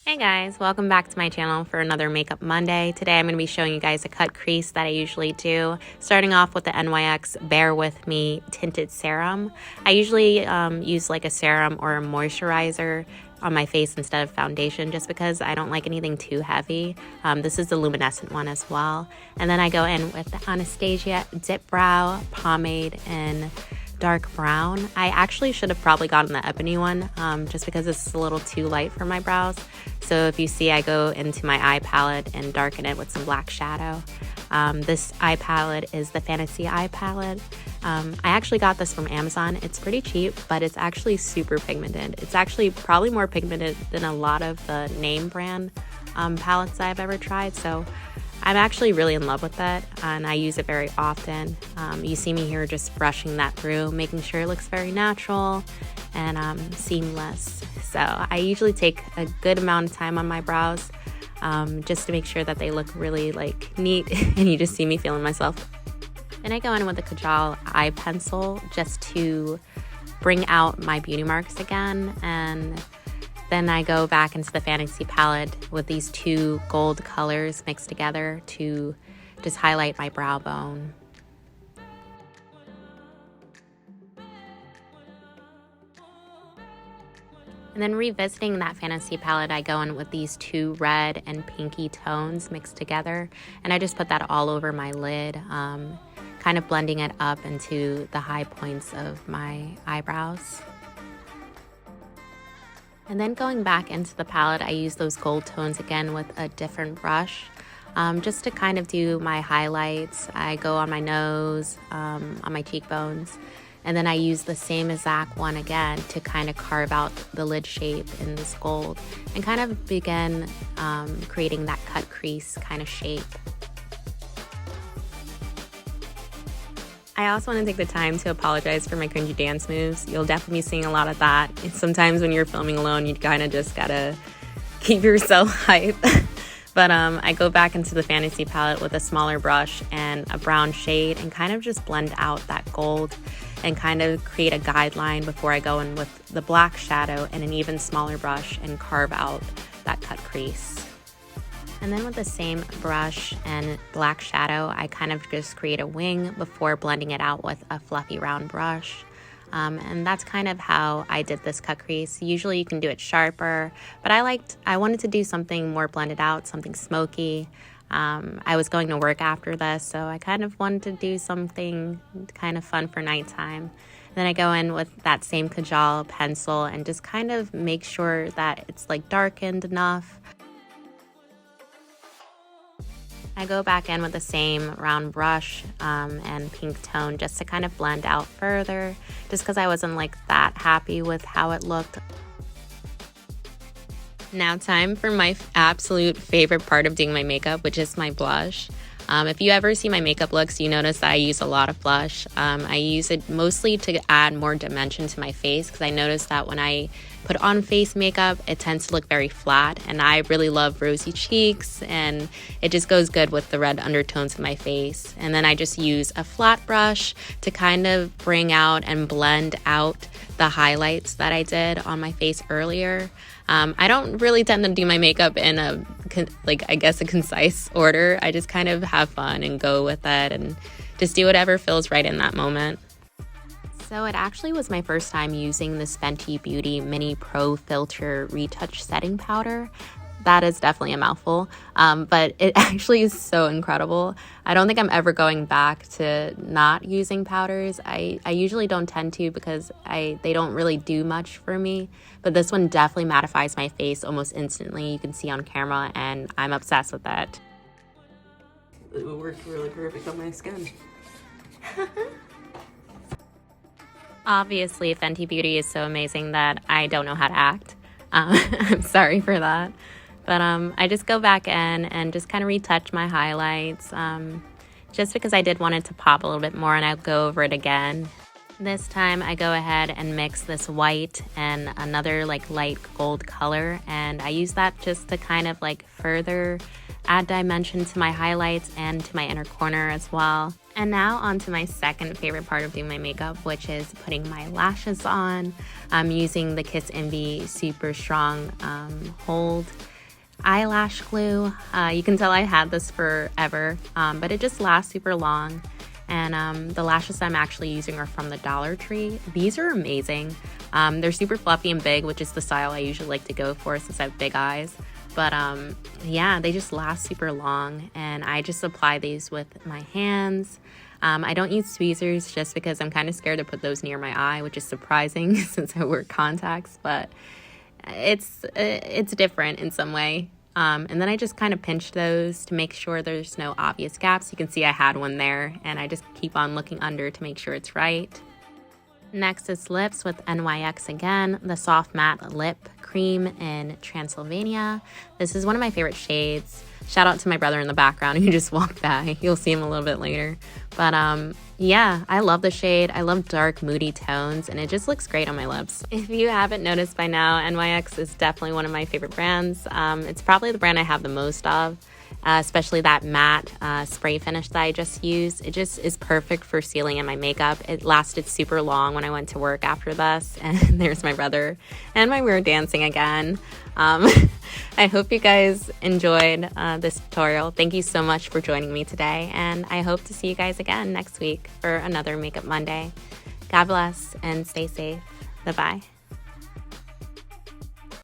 Hey guys, welcome back to my channel for another Makeup Monday. Today I'm going to be showing you guys a cut crease that I usually do, starting off with the NYX Bear With Me Tinted Serum. I usually use like a serum or a moisturizer on my face instead of foundation just because I don't like anything too heavy. This is the luminescent one as well. And then I go in with the Anastasia Dip Brow Pomade in dark brown. I actually should have probably gotten the ebony one just because it's a little too light for my brows. So if you see, I go into my eye palette and darken it with some black shadow. This eye palette is the Fantasy Eye Palette. I actually got this from Amazon. It's pretty cheap, but it's actually super pigmented. It's actually probably more pigmented than a lot of the name brand palettes I've ever tried. So I'm actually really in love with it, and I use it very often. You see me here just brushing that through, making sure it looks very natural and seamless. So I usually take a good amount of time on my brows just to make sure that they look really like neat and you just see me feeling myself. Then I go in with a Kajal eye pencil just to bring out my beauty marks again, and then I go back into the Fantasy palette with these two gold colors mixed together to just highlight my brow bone. And then revisiting that Fantasy palette, I go in with these two red and pinky tones mixed together. And I just put that all over my lid, kind of blending it up into the high points of my eyebrows. And then going back into the palette, I use those gold tones again with a different brush just to kind of do my highlights. I go on my nose, on my cheekbones, and then I use the same exact one again to kind of carve out the lid shape in this gold and kind of begin creating that cut crease kind of shape. I also want to take the time to apologize for my cringy dance moves. You'll definitely be seeing a lot of that. Sometimes when you're filming alone, you kind of just gotta keep yourself hype. But I go back into the Fantasy palette with a smaller brush and a brown shade and kind of just blend out that gold and kind of create a guideline before I go in with the black shadow and an even smaller brush and carve out that cut crease. And then with the same brush and black shadow, I kind of just create a wing before blending it out with a fluffy round brush. And that's kind of how I did this cut crease. Usually you can do it sharper, but I wanted to do something more blended out, something smoky. I was going to work after this, so I kind of wanted to do something kind of fun for nighttime. Then I go in with that same Kajal pencil and just kind of make sure that it's like darkened enough. I go back in with the same round brush and pink tone just to kind of blend out further, just because I wasn't like that happy with how it looked. Now time for my absolute favorite part of doing my makeup, which is my blush. If you ever see my makeup looks, you notice that I use a lot of blush. I use it mostly to add more dimension to my face because I noticed that when I put on face makeup, it tends to look very flat, and I really love rosy cheeks, and it just goes good with the red undertones of my face. And then I just use a flat brush to kind of bring out and blend out the highlights that I did on my face earlier. I don't really tend to do my makeup in a concise order. I just kind of have fun and go with it and just do whatever feels right in that moment. So it actually was my first time using this Fenty Beauty Mini Pro Filter Retouch Setting Powder. That is definitely a mouthful, but it actually is so incredible. I don't think I'm ever going back to not using powders. I usually don't tend to because they don't really do much for me, but this one definitely mattifies my face almost instantly. You can see on camera, and I'm obsessed with that. It would work really perfect on my skin. Obviously, Fenty Beauty is so amazing that I don't know how to act. I'm sorry for that. But I just go back in and just kind of retouch my highlights just because I did want it to pop a little bit more, and I'll go over it again. This time I go ahead and mix this white and another like light gold color, and I use that just to kind of like further add dimension to my highlights and to my inner corner as well. And now on to my second favorite part of doing my makeup, which is putting my lashes on. I'm using the Kiss Envy Super Strong Hold eyelash glue. You can tell I had this forever, but it just lasts super long. And the lashes I'm actually using are from the Dollar Tree. These are amazing. They're super fluffy and big, which is the style I usually like to go for since I have big eyes. But yeah, they just last super long, and I just apply these with my hands. I don't use tweezers just because I'm kind of scared to put those near my eye, which is surprising since I wear contacts, but it's different in some way. And then I just kind of pinch those to make sure there's no obvious gaps. You can see I had one there, and I just keep on looking under to make sure it's right. Next is lips with NYX again, the Soft Matte Lip Cream in Transylvania. This is one of my favorite shades. Shout out to my brother in the background who just walked by. You'll see him a little bit later. But yeah, I love the shade. I love dark, moody tones, and it just looks great on my lips. If you haven't noticed by now, NYX is definitely one of my favorite brands. It's probably the brand I have the most of. Especially that matte spray finish that I just used. It just is perfect for sealing in my makeup. It lasted super long when I went to work after this, and there's my brother and my weird dancing again. I hope you guys enjoyed this tutorial. Thank you so much for joining me today, and I hope to see you guys again next week for another Makeup Monday. God bless and stay safe. Bye-bye.